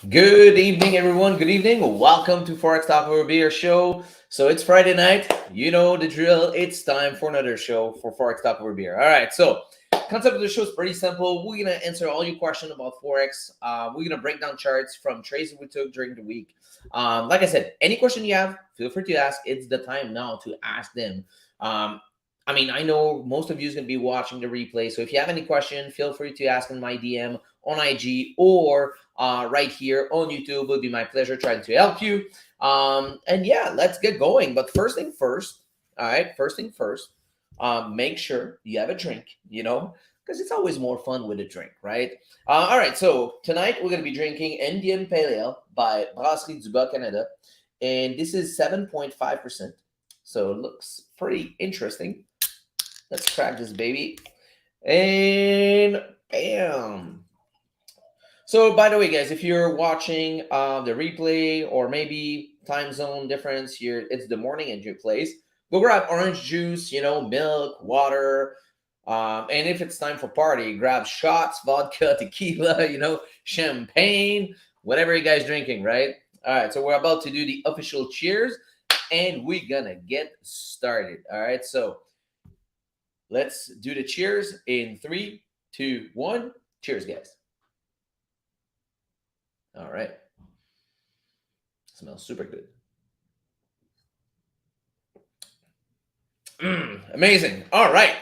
Good evening, everyone. Good evening. Welcome to Forex Talk Over Beer show. So it's Friday night. You know the drill. It's time for another show for Forex Talk Over Beer. All right. So concept of the show is pretty simple. We're gonna answer all your questions about Forex. We're gonna break down charts from trades that we took during the week. Like I said, any question you have, feel free to ask. It's the time now to ask them. Um, I know most of you is going to be watching the replay. So if you have any question, feel free to ask in my DM on IG or right here on YouTube. It would be my pleasure trying to help you. And yeah, let's get going. But first thing first, all right, first thing first, make sure you have a drink, because it's always more fun with a drink, right? All right, so tonight we're going to be drinking Indian Pale Ale by Brasserie du Bas Canada. And this is 7.5%. So it looks pretty interesting. Let's crack this baby. And bam. So, by the way, guys, if you're watching the replay or maybe time zone difference here, it's the morning in your place. Go grab orange juice, milk, water. And if it's time for party, grab shots, vodka, tequila, champagne, whatever you guys drinking, right? All right, so we're about to do the official cheers and we're gonna get started. All right, so let's do the cheers in 3, 2, 1. Cheers, guys. All right. Smells super good. Amazing. All right.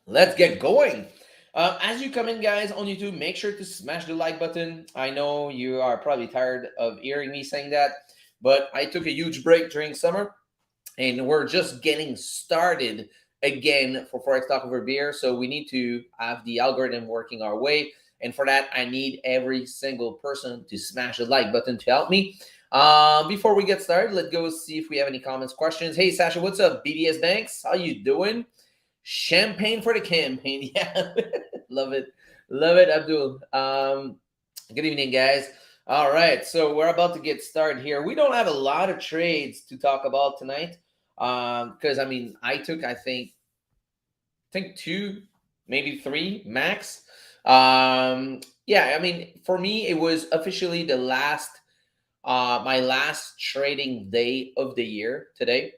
Let's get going. As you come in, guys, on YouTube, make sure to smash the like button. I know you are probably tired of hearing me saying that, but I took a huge break during summer, and we're just getting started again for Forex Talk Over Beer. So we need to have the algorithm working our way. And for that, I need every single person to smash the like button to help me. Before we get started, let's go see if we have any comments, questions. Hey, Sasha, what's up? BDS Banks, how you doing? Champagne for the campaign. Yeah, love it. Love it, Abdul. Good evening, guys. All right, so we're about to get started here. We don't have a lot of trades to talk about tonight because I think two, maybe three max. Yeah, for me it was officially the last my last trading day of the year today.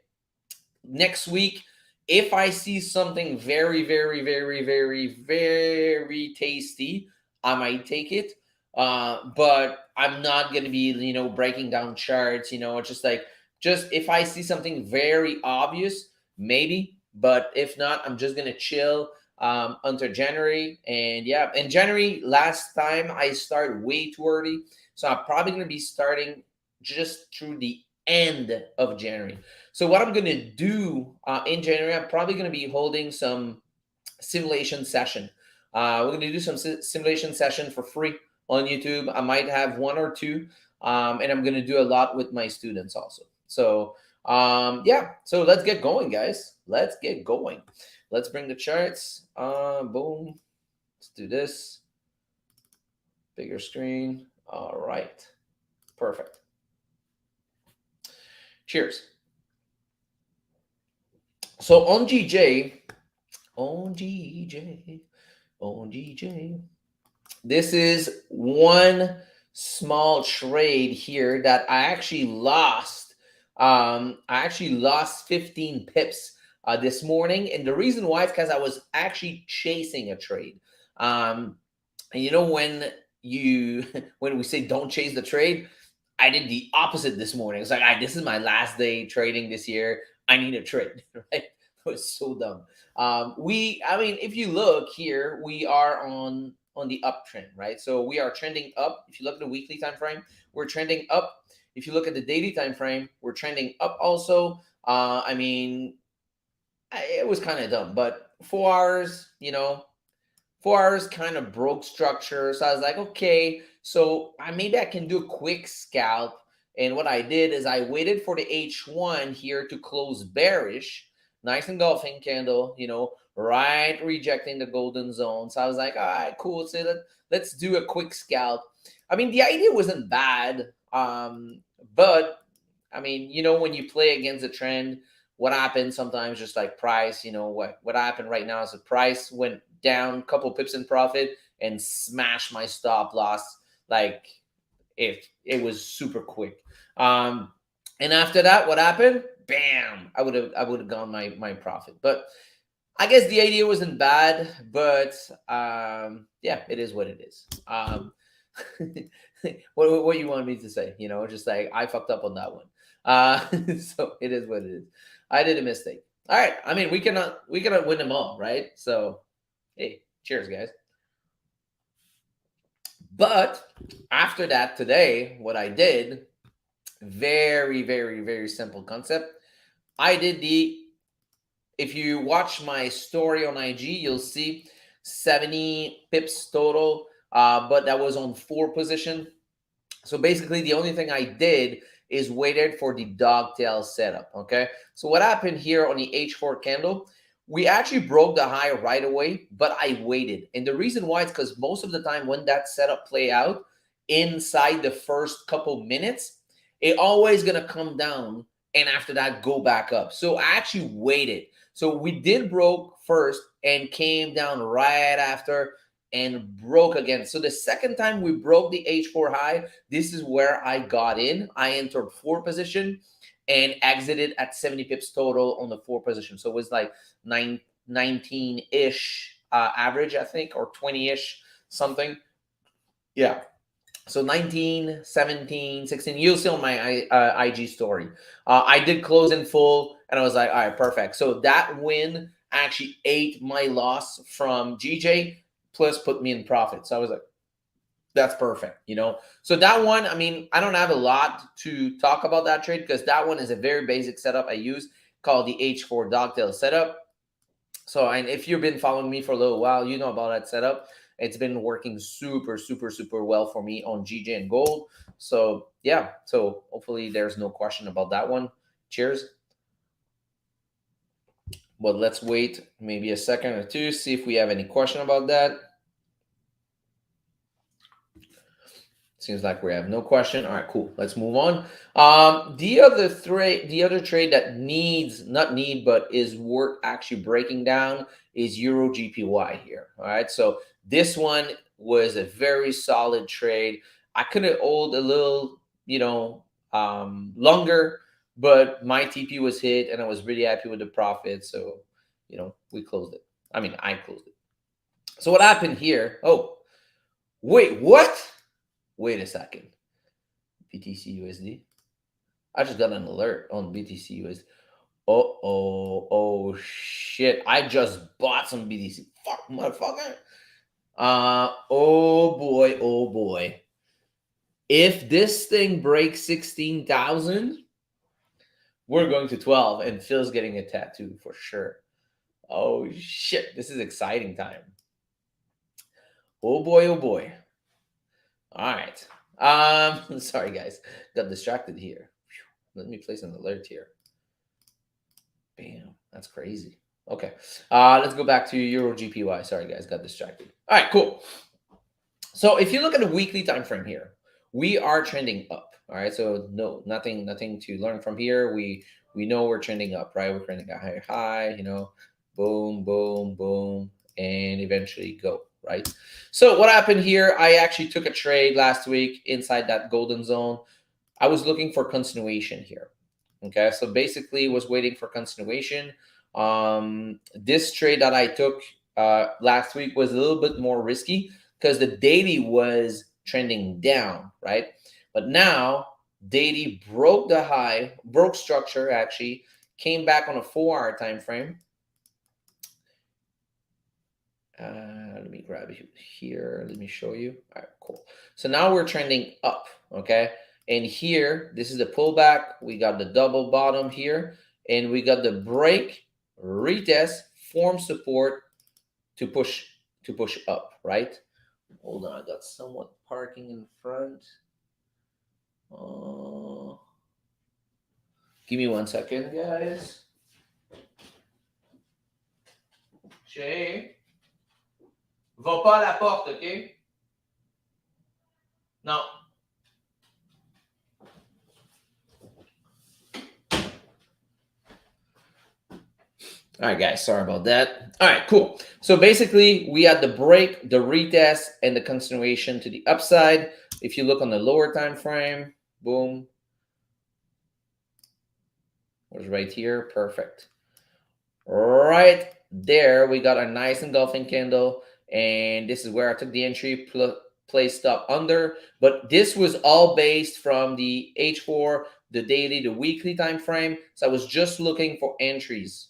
Next week, if I see something very, very, very, very, very tasty, I might take it. But I'm not gonna be, breaking down charts. Just if I see something very obvious, maybe. But if not, I'm just gonna chill until January. And yeah, in January last time I started way too early, so I'm probably gonna be starting just through the end of January. So what I'm gonna do in January, I'm probably gonna be holding some simulation session. We're gonna do some simulation session for free on YouTube. I might have one or two, and I'm gonna do a lot with my students also. So yeah, so let's get going, guys. Let's get going. Let's bring the charts. Boom. Let's do this. Bigger screen. All right. Perfect. Cheers. So on GJ, on GJ, on GJ. This is one small trade here that I actually lost. I actually lost 15 pips this morning, and the reason why is because I was actually chasing a trade. And when you when we say don't chase the trade, I did the opposite this morning. It's like, this is my last day trading this year. I need a trade, right? It was so dumb. If you look here, we are on the uptrend, right? So we are trending up. If you look at the weekly time frame, we're trending up. If you look at the daily time frame, we're trending up also. It was kind of dumb, but 4 hours, 4 hours kind of broke structure. So I was like, okay, so maybe I can do a quick scalp. And what I did is I waited for the H1 here to close bearish, nice engulfing candle, right rejecting the golden zone. So I was like, all right, cool. So let's do a quick scalp. The idea wasn't bad, but when you play against the trend, what happens sometimes, just like price, what happened right now is the price went down a couple pips in profit and smashed my stop loss like it was super quick. And after that, what happened? Bam! I would have gone my profit. But I guess the idea wasn't bad, but yeah, it is what it is. What you want me to say? You know, just like I fucked up on that one. So it is what it is. I did a mistake. All right. I mean, we cannot win them all, right? So hey, cheers, guys. But after that, today, what I did, very, very, very simple concept. I did if you watch my story on IG, you'll see 70 pips total, but that was on 4 position. So basically, the only thing I did is waited for the dogtail setup. Okay. So what happened here on the H4 candle? We actually broke the high right away, but I waited. And the reason why is because most of the time when that setup play out inside the first couple minutes, it always gonna come down and after that go back up. So I actually waited. So we did broke first and came down right after and broke again. So the second time we broke the H4 high, this is where I got in. I entered 4 position and exited at 70 pips total on the 4 position. So it was like 19-ish average, I think, or 20-ish something. Yeah. So 19, 17, 16, you'll see on my IG story. I did close in full and I was like, all right, perfect. So that win actually ate my loss from GJ plus put me in profit. So I was like, that's perfect, you know? So that one, I mean, I don't have a lot to talk about that trade because that one is a very basic setup I use called the H4 dogtail setup. So, and if you've been following me for a little while, you know about that setup. It's been working super, super, super well for me on GJ and gold. So yeah, so hopefully there's no question about that one. Cheers. But let's wait maybe a second or two, see if we have any question about that. Seems like we have no question. All right, cool. Let's move on. The other trade that but is worth actually breaking down is Euro GPY here. All right, so this one was a very solid trade. I could have hold a little, longer, but my TP was hit, and I was really happy with the profit. So, we closed it. I mean, I closed it. So what happened here? Oh, wait, what? Wait a second. BTC USD. I just got an alert on BTC USD. Oh shit. I just bought some BTC. Fuck, motherfucker. Oh boy. If this thing breaks 16,000, we're going to 12 and Phil's getting a tattoo for sure. Oh shit. This is exciting time. Oh boy. All right. Sorry guys, got distracted here. Let me place an alert here. Bam, that's crazy. Okay, let's go back to Euro GPY. Sorry guys, got distracted. All right, cool. So if you look at the weekly time frame here, we are trending up. All right, so nothing to learn from here. We know we're trending up, right? We're trending a high, boom, and eventually go. Right. So what happened here? I actually took a trade last week inside that golden zone. I was looking for continuation here. Okay. So basically was waiting for continuation. This trade that I took last week was a little bit more risky because the daily was trending down, right? But now daily broke the high, broke structure actually, came back on a 4-hour time frame. Let me grab it here. Let me show you. All right, cool. So now we're trending up, okay? And here, this is the pullback. We got the double bottom here, and we got the break, retest, form support to push up, right? Hold on, I got somewhat parking in front. Give me 1 second, guys. Jay. Va pas à la porte, OK? Non. All right, guys, sorry about that. All right, cool. So basically, we had the break, the retest, and the continuation to the upside. If you look on the lower time frame, boom, was right here, perfect. Right there, we got a nice engulfing candle, and this is where I took the entry, placed stop under. But this was all based from the H4, the daily, the weekly time frame. So I was just looking for entries,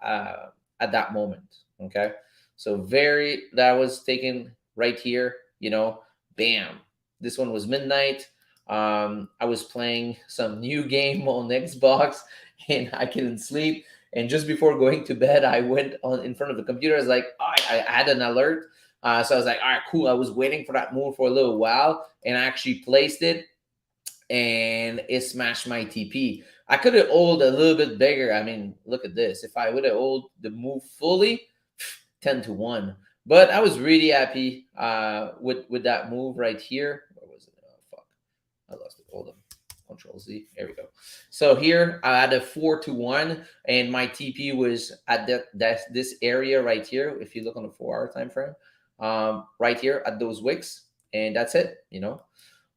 at that moment. Okay, so that was taken right here. Bam. This one was midnight. I was playing some new game on Xbox, and I couldn't sleep, and just before going to bed, I went on in front of the computer. I was like, oh, I had an alert. So I was like, all right, cool. I was waiting for that move for a little while, and I actually placed it, and it smashed my TP. I could have owed a little bit bigger. I mean, look at this. If I would have owed the move fully, 10-1. But I was really happy with that move right here. Where was it? Oh, fuck. I lost it. Hold on. Control Z. There we go. So here I had a 4-1, and my TP was at this area right here. If you look on the 4-hour time frame, right here at those wicks, and that's it.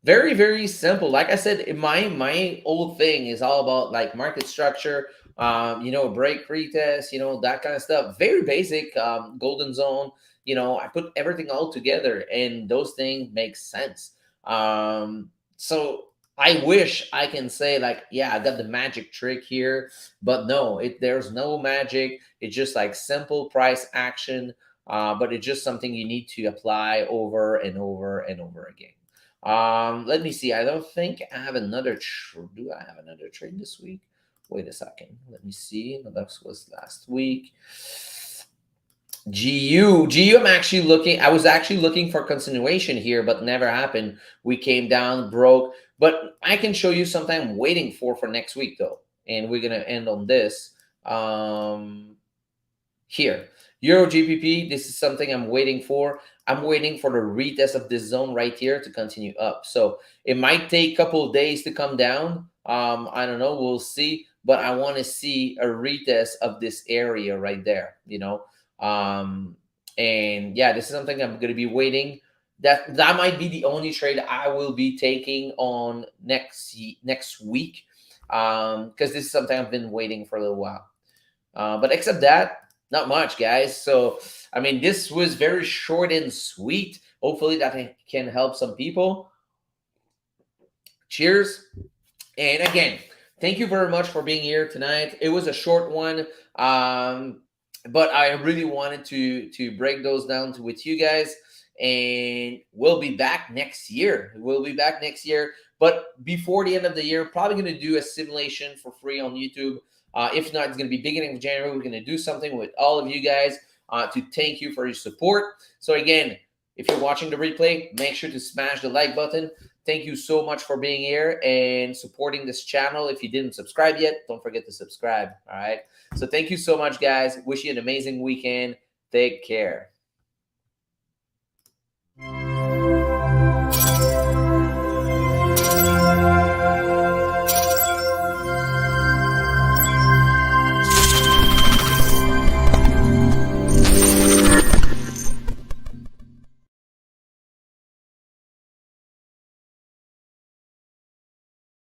Very, very simple. Like I said, my old thing is all about like market structure, break retest, that kind of stuff. Very basic, golden zone. I put everything all together, and those things make sense. So I wish I can say like, yeah, I got the magic trick here, but no, there's no magic. It's just like simple price action, but it's just something you need to apply over and over and over again. Let me see. I don't think I have another. Do I have another trade this week? Wait a second. Let me see. No, that was last week. GU. I'm actually looking. I was actually looking for continuation here, but never happened. We came down, broke. But I can show you something I'm waiting for next week, though. And we're gonna end on this. Here, Euro GBP. This is something I'm waiting for. I'm waiting for the retest of this zone right here to continue up. So it might take a couple of days to come down. I don't know. We'll see. But I want to see a retest of this area right there. And yeah, this is something I'm going to be waiting. That might be the only trade I will be taking on next week, because this is something I've been waiting for a little while. But except that, not much, guys. So I mean, this was very short and sweet. Hopefully that can help some people. Cheers. And again, thank you very much for being here tonight. It was a short one. But I really wanted to break those down with you guys, and we'll be back next year. But before the end of the year, probably going to do a simulation for free on YouTube. If not, it's going to be beginning of January. We're going to do something with all of you guys to thank you for your support. So again, if you're watching the replay, make sure to smash the like button. Thank you so much for being here and supporting this channel. If you didn't subscribe yet, don't forget to subscribe. All right. So thank you so much, guys. Wish you an amazing weekend. Take care.